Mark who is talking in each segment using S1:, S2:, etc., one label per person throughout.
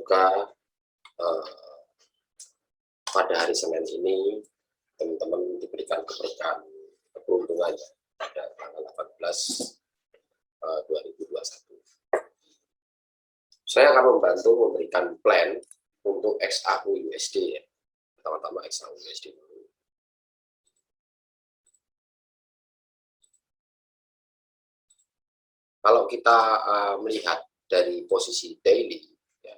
S1: semoga pada hari Senin ini teman-teman diberikan keberuntungan pada tanggal 18 2021. Saya akan membantu memberikan plan untuk XAU USD ya. Pertama-tama XAU USD dulu. Kalau kita melihat dari posisi daily, ya,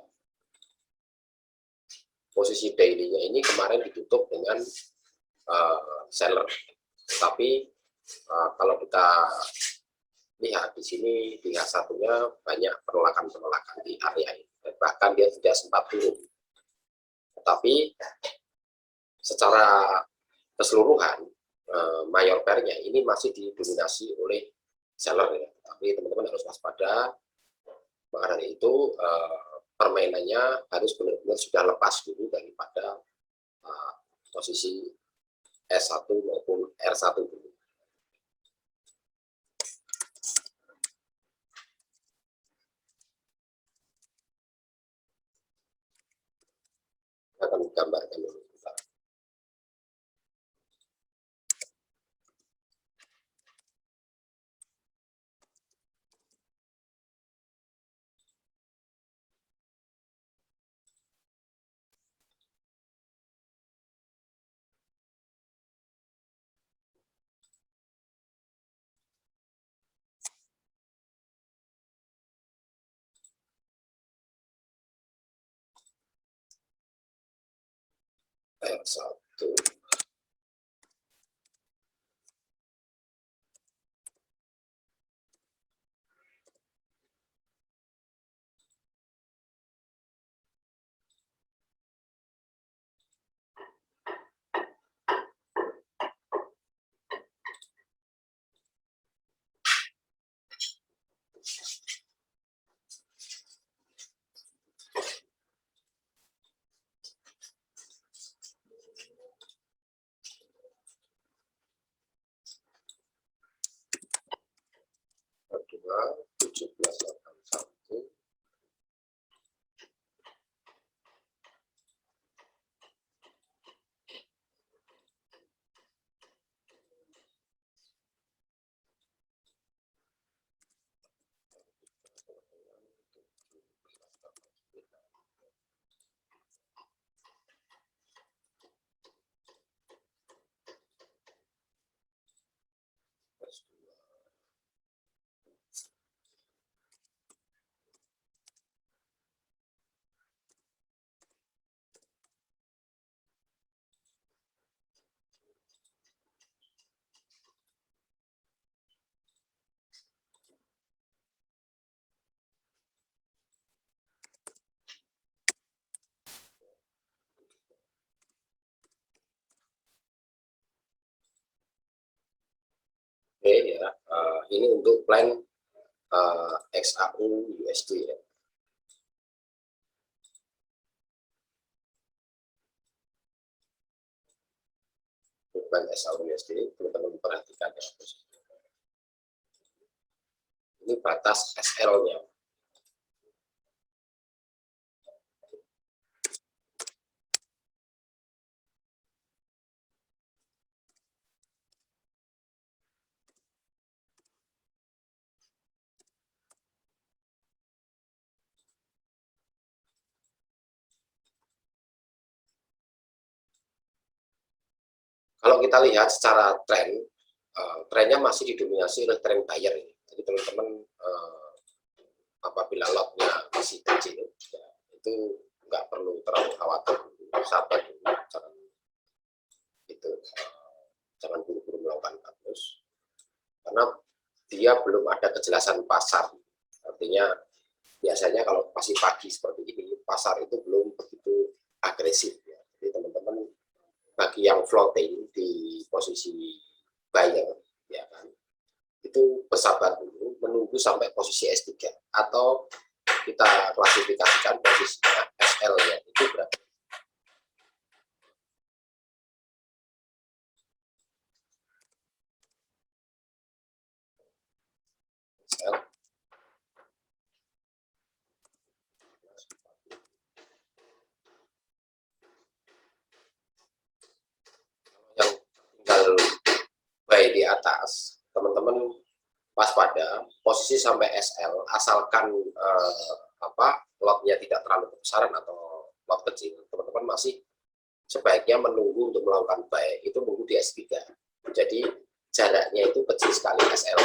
S1: posisi daily-nya ini kemarin ditutup dengan seller, tapi kalau kita lihat di sini di satunya banyak penolakan di area ini, bahkan dia tidak sempat turun. Tetapi secara keseluruhan mayor pair-nya ini masih didominasi oleh seller ya. Tapi teman-teman harus waspada, maka dari itu permainannya harus benar-benar sudah lepas dulu daripada posisi S1 maupun R1 dulu. Kita akan gambarkan dulu. R1. Kedua 1781. Oke ya, ini untuk plan XAU USD ya. Plan XAU USD, teman-teman perhatikan ya. Ini batas SL-nya. Kalau kita lihat secara tren, trennya masih didominasi oleh tren buyer ini. Jadi teman-teman apabila lotnya masih kecil, ya, itu nggak perlu terlalu khawatir, sabar dulu, jangan buru-buru melakukan kasus, karena dia belum ada kejelasan pasar. Artinya biasanya kalau masih pagi seperti ini, pasar itu belum begitu agresif. Ya. Jadi teman-teman bagi yang floating di posisi buyer, ya kan, itu bersabar dulu, menunggu sampai posisi S3 atau kita klasifikasikan posisinya SL-nya itu berapa. SL di atas, teman-teman waspada, posisi sampai SL, asalkan lotnya tidak terlalu besaran atau lot kecil, teman-teman masih sebaiknya menunggu untuk melakukan buy, itu menunggu di S3. Jadi jaraknya itu kecil sekali SL.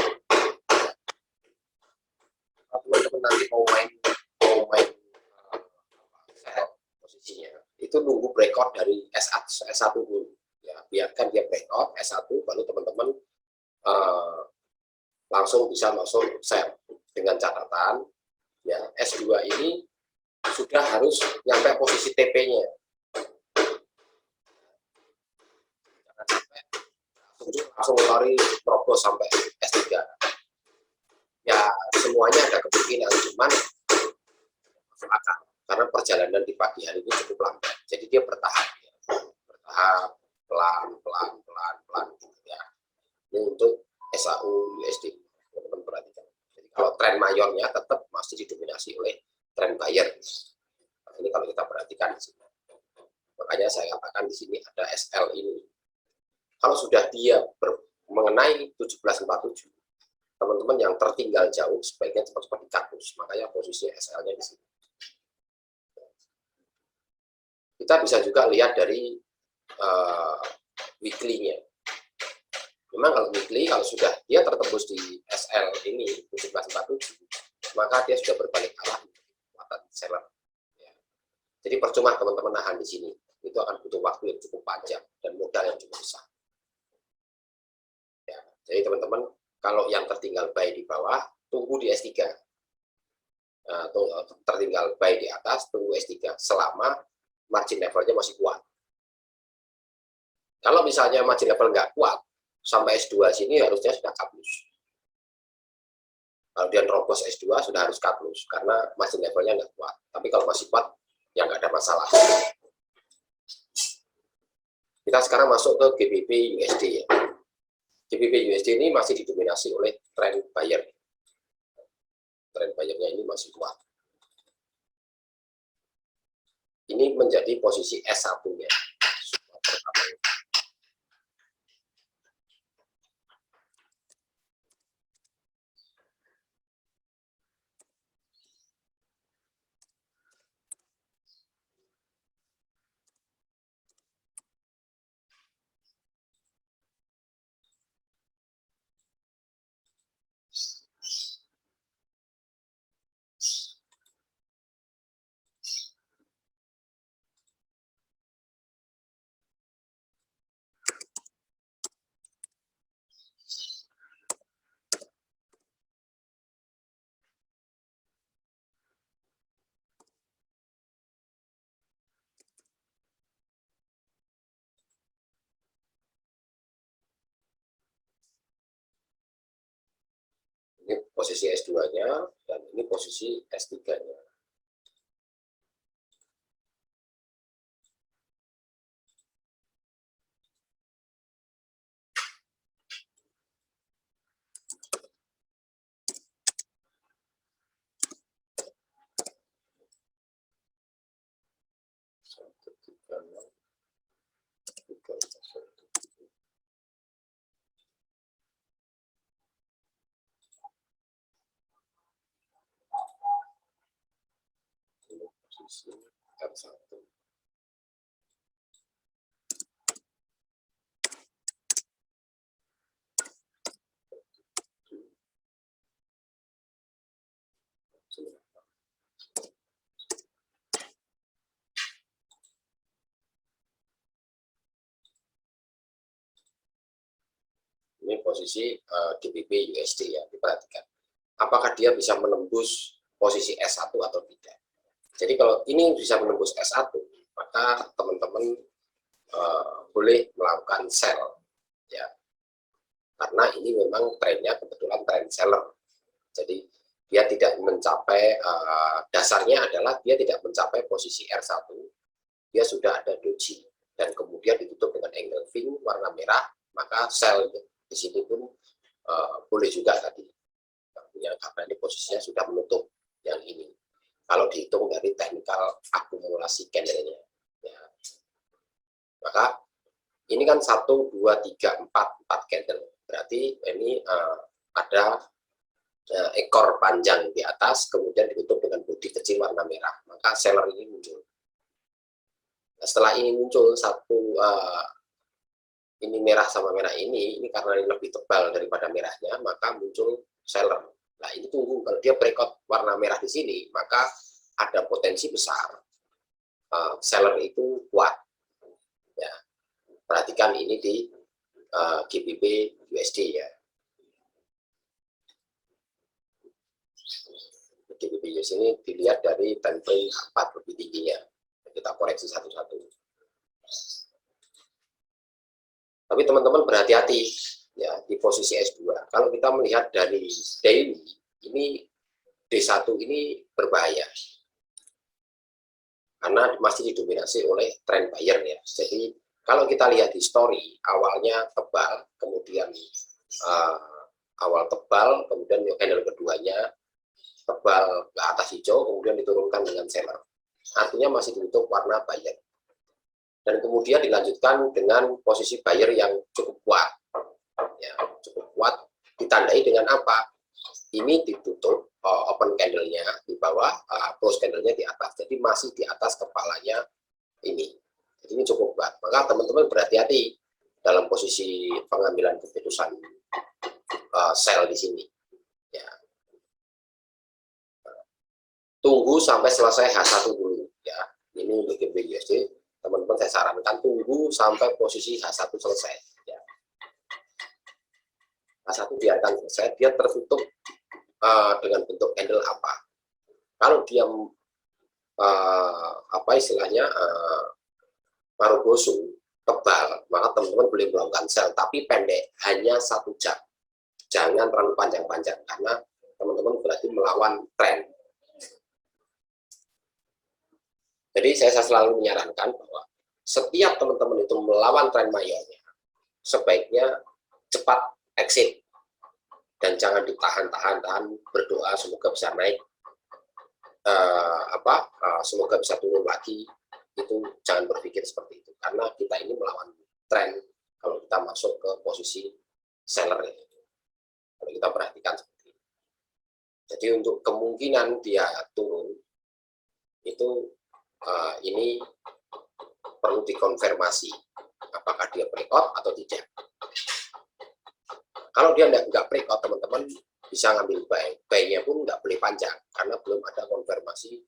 S1: Teman-teman nanti mau main posisinya, itu nunggu breakout dari S1 dulu. Ya, biarkan dia breakout S1, baru teman-teman langsung bisa masuk sell. Dengan catatan, ya S2 ini sudah harus nyampe posisi TP-nya. Jangan sampai langsung lari terobos sampai S3. Ya, semuanya ada kemungkinan, cuman masuk akal. Karena perjalanan di pagi hari ini cukup lambat. Jadi dia bertahap, ya. Bertahap, pelan, gitu ya. Ini untuk SAU USD, teman-teman perhatikan. Jadi kalau tren mayornya tetap masih didominasi oleh tren buyer. Nah, ini kalau kita perhatikan di sini. Makanya saya katakan di sini ada SL ini. Kalau sudah dia mengenai 1747, teman-teman yang tertinggal jauh sebaiknya cepat-cepat dikapus. Makanya posisi SL-nya di sini. Kita bisa juga lihat dari weekly-nya. Memang kalau weekly, kalau sudah dia tertembus di SL ini 1747, maka dia sudah berbalik arah kekuatan seller. Ya. Jadi percuma teman-teman nahan di sini, itu akan butuh waktu yang cukup panjang dan modal yang cukup besar. Ya. Jadi teman-teman, kalau yang tertinggal buy di bawah, tunggu di S3. Tertinggal buy di atas, tunggu S3 selama margin levelnya masih kuat. Kalau misalnya margin level nggak kuat, sampai S2 sini harusnya sudah cut loss. Kalau dia nerobos S2 sudah harus cut loss, karena margin levelnya nggak kuat. Tapi kalau masih kuat, ya nggak ada masalah. Kita sekarang masuk ke GBP USD ya. GBP USD ini masih didominasi oleh tren buyer. Tren buyernya ini masih kuat. Ini menjadi posisi S1-nya. Ini posisi S2-nya, dan ini posisi S3-nya. Posisi R1. Ini posisi GBP USD ya, diperhatikan. Apakah dia bisa menembus posisi S1 atau tidak? Jadi kalau ini bisa menembus S1, maka teman-teman boleh melakukan sell, ya. Karena ini memang trennya kebetulan tren seller. Jadi dia tidak mencapai, dasarnya adalah dia tidak mencapai posisi R1, dia sudah ada doji, dan kemudian ditutup dengan engulfing warna merah, maka sell di sini pun boleh juga tadi. Ya, karena ini posisinya sudah menutup yang ini. Kalau dihitung dari teknikal akumulasi candle-nya, ya. Maka ini kan 1, 2, 3, 4 candle. berarti ini ada ekor panjang di atas, kemudian ditutup dengan bodi kecil warna merah, maka seller ini muncul. Nah, setelah ini muncul satu ini merah sama merah ini karena ini lebih tebal daripada merahnya, maka muncul seller. Nah, ini tunggu, kalau dia breakout warna merah di sini, maka ada potensi besar seller itu kuat. Ya, perhatikan ini di GBP USD ya. GBP USD ini dilihat dari time frame 4 lebih tingginya. Kita koreksi satu-satu. Tapi teman-teman berhati-hati ya di posisi S2. Kalau kita melihat dari daily, ini D1 ini berbahaya. Karena masih didominasi oleh trend buyer ya. Jadi kalau kita lihat di story, awalnya tebal, kemudian awal tebal, kemudian candle keduanya tebal ke atas hijau, kemudian diturunkan dengan seller. Artinya masih ditutup warna buyer. Dan kemudian dilanjutkan dengan posisi buyer yang cukup kuat. Ya, cukup kuat, ditandai dengan apa? Ini ditutup open candle-nya di bawah, close candle-nya di atas. Jadi masih di atas kepalanya ini. Jadi ini cukup kuat. Maka teman-teman berhati-hati dalam posisi pengambilan keputusan sell di sini. Ya. Tunggu sampai selesai H1 dulu. Ya. Ini untuk GBP USD. Teman-teman saya sarankan tunggu sampai posisi H1 selesai. Ya. H1 biarkan selesai, dia tertutup dengan bentuk candle apa. Kalau dia apa istilahnya marubosu tebal, maka teman-teman boleh melakukan sell, tapi pendek, hanya 1 jam. Jangan terlalu panjang-panjang, karena teman-teman berarti melawan tren. Jadi saya selalu menyarankan bahwa setiap teman-teman itu melawan tren mayornya, sebaiknya cepat exit dan jangan ditahan-tahan, berdoa semoga bisa naik, semoga bisa turun lagi. Itu jangan berpikir seperti itu, karena kita ini melawan tren kalau kita masuk ke posisi seller. Kalau kita perhatikan seperti itu. Jadi untuk kemungkinan dia turun itu ini perlu dikonfirmasi apakah dia breakout atau tidak. Kalau dia nggak breakout, teman-teman bisa ngambil buy. Buy-nya pun nggak boleh panjang karena belum ada konfirmasi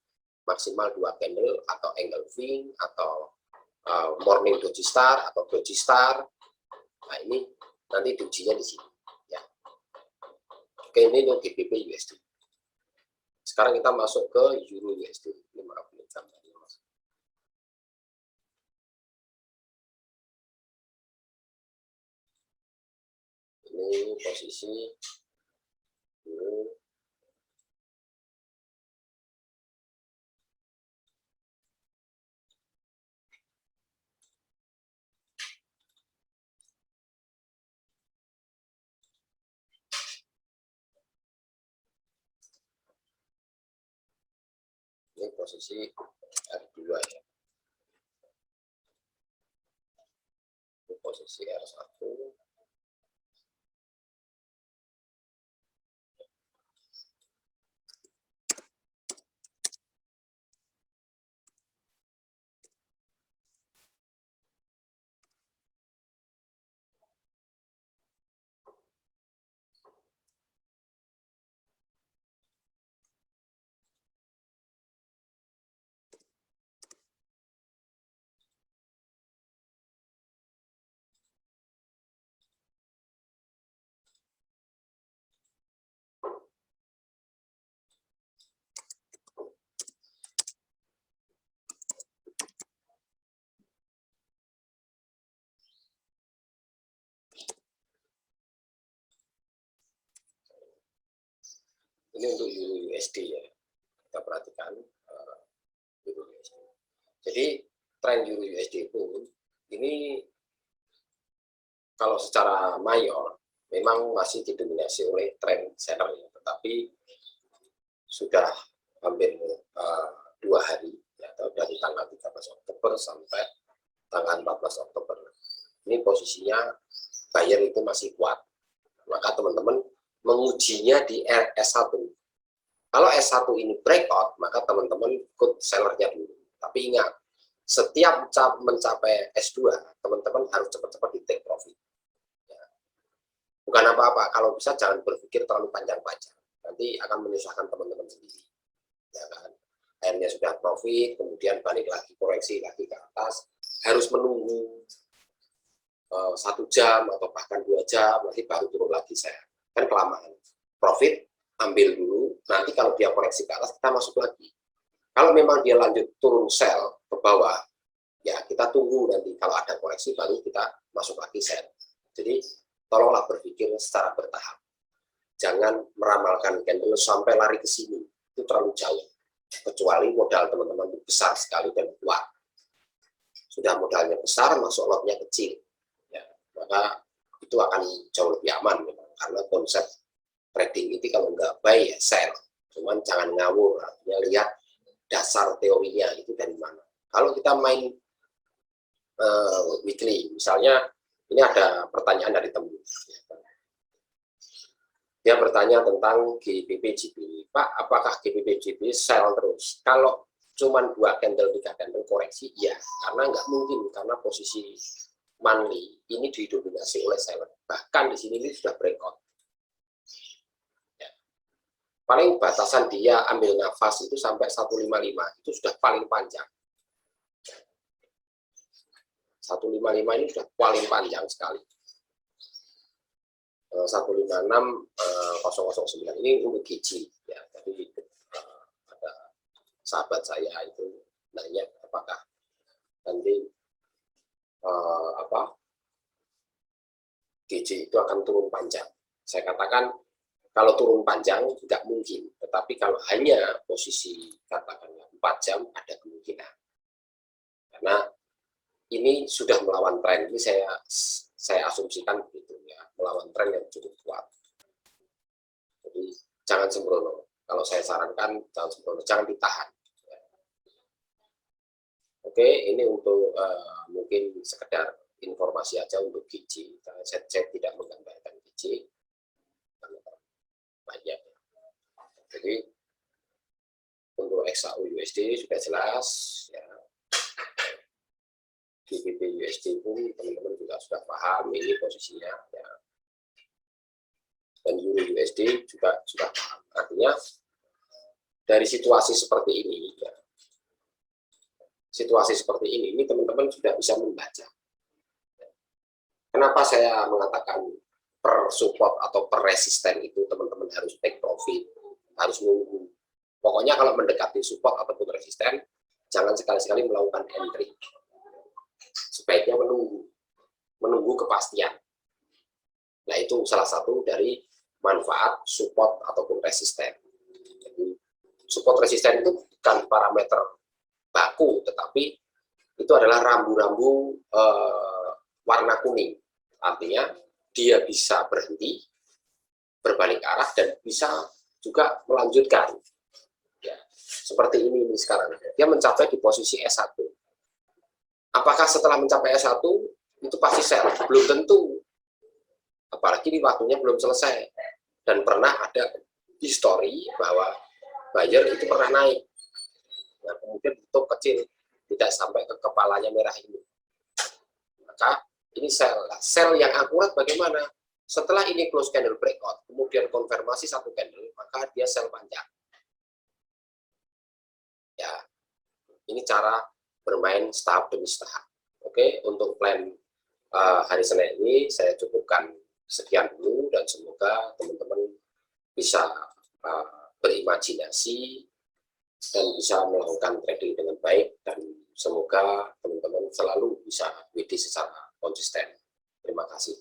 S1: maksimal 2 candle atau engulfing atau morning doji star atau doji star. Nah, ini nanti diujinya di sini ya. Oke, ini untuk GBP USD. Sekarang kita masuk ke Euro USD. Ini maaf, ini gambarnya. Ini posisi Euro. Ini posisi R2 ya. Ini posisi R1. Ini untuk Euro USD ya. Kita perhatikan Euro USD. Jadi tren Euro USD pun ini kalau secara mayor memang masih didominasi oleh tren seller ya, tetapi sudah hampir 2 hari ya, atau dari tanggal 13 Oktober sampai tanggal 14 Oktober. Ini posisinya buyer itu masih kuat maka teman-teman mengujinya di S1. Kalau S1 ini breakout, maka teman-teman ikut sellernya dulu. Tapi ingat, setiap mencapai S2, teman-teman harus cepat-cepat di take profit. Ya. Bukan apa-apa, kalau bisa jangan berpikir terlalu panjang-panjang. Nanti akan menyusahkan teman-teman sendiri. Ya kan? Akhirnya sudah profit, kemudian balik lagi, koreksi lagi ke atas, harus menunggu 1 jam atau bahkan 2 jam, nanti baru turun lagi saya. Kan kelamaan. Profit, ambil dulu, nanti kalau dia koreksi ke atas, kita masuk lagi. Kalau memang dia lanjut turun sell ke bawah, ya kita tunggu nanti kalau ada koreksi baru kita masuk lagi sell. Jadi tolonglah berpikir secara bertahap. Jangan meramalkan candle sampai lari ke sini, itu terlalu jauh. Kecuali modal teman-teman itu besar sekali dan kuat. Sudah modalnya besar, masuk lotnya kecil. Ya, maka itu akan jauh lebih aman memang, karena konsep trading itu kalau nggak buy ya sell. Cuman jangan ngawur, artinya lihat dasar teorinya itu dari mana. Kalau kita main weekly, misalnya ini ada pertanyaan dari teman. Dia bertanya tentang GBP/JPY. Pak, apakah GBP/JPY sell terus? Kalau cuman 2 candle, 3 candle koreksi, ya, karena nggak mungkin, karena posisi monthly ini didominasi oleh seller. Bahkan di sini ini sudah breakout. Paling batasan dia ambil nafas itu sampai 155, itu sudah paling panjang. 155 ini sudah paling panjang sekali. 156.009 ini untuk GC ya. Jadi ada sahabat saya itu nanya apakah nanti GC itu akan turun panjang. Saya katakan kalau turun panjang tidak mungkin, tetapi kalau hanya posisi katakanlah 4 jam ada kemungkinan. Karena ini sudah melawan tren, ini saya asumsikan begitu ya, melawan tren yang cukup kuat. Jadi jangan sembrono. Kalau saya sarankan jangan sembrono, jangan ditahan. Oke, ini untuk mungkin sekedar informasi aja untuk GC. Saya tidak menggambarkan GC. Banyak. Jadi untuk XAU USD sudah jelas ya. GBP USD pun teman-teman juga sudah paham ini posisinya ya. Dan Euro USD juga sudah paham. Artinya dari situasi seperti ini ya, situasi seperti ini teman-teman sudah bisa membaca. Kenapa saya mengatakan per support atau per resisten itu teman-teman harus take profit, harus nunggu. Pokoknya kalau mendekati support ataupun resisten, jangan sekali-sekali melakukan entry. Sebaiknya menunggu kepastian. Nah, itu salah satu dari manfaat support ataupun resisten. Jadi, support resisten itu bukan parameter baku, tetapi itu adalah rambu-rambu warna kuning. Artinya, dia bisa berhenti, berbalik arah, dan bisa juga melanjutkan. Ya, seperti ini sekarang. Dia mencapai di posisi S1. Apakah setelah mencapai S1, itu pasti sell? Belum tentu. Apalagi ini waktunya belum selesai. Dan pernah ada histori bahwa buyer itu pernah naik. Nah, kemudian tutup kecil, tidak sampai ke kepalanya merah ini. Maka ini sell. Sell yang akurat bagaimana? Setelah ini close candle breakout, kemudian konfirmasi 1 candle, maka dia sell panjang. Ya, ini cara bermain tahap demi tahap. Oke, untuk plan hari Senin ini saya cukupkan sekian dulu, dan semoga teman-teman bisa berimajinasi dan bisa melakukan trading dengan baik, dan semoga teman-teman selalu bisa WD secara konsisten. Terima kasih.